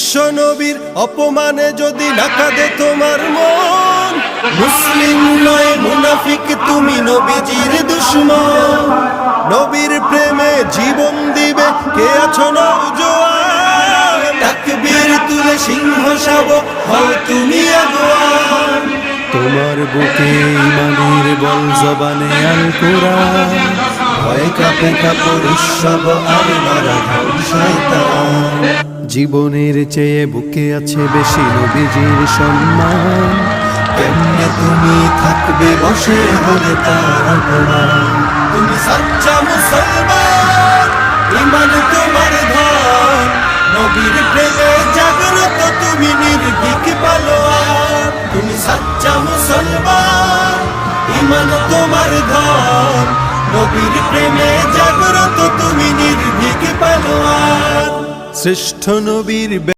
বিশ্ব নবীর অপমানে যদি না কাঁদে তোমার মন, মুসলিম নয় মুনাফিক তুমি, নবীজির দুশমন। নবীর প্রেমে জীবন দিবে কে আছো নওজোয়ান, তাকবীর তুলে সিংহ শাবক হও তুমি আগুয়ান। তোমার বুকে ইমানের বল, জবানে আল কোরআন, ভয় কাঁপে কাপড় উৎসব আর মারা ঘাম শয়তান। জীবনের চেয়ে বুকে আছে বেশি নবীজির সম্মান, কেমনে তুমি থাকবে বসে হলে তার অপমান। তুমি সাচ্চা মুসলমান, ইমান তোমার ধন, নবীর প্রেমে জাগ্রত তুমি নির্ভীক পালোয়ান। তুমি সাচ্চা মুসলমান, ইমান তোমার ধন, নবীর প্রেমে জাগ্রত তুমি নির্ভীক পালোয়ান। শ্রেষ্ঠ নবীর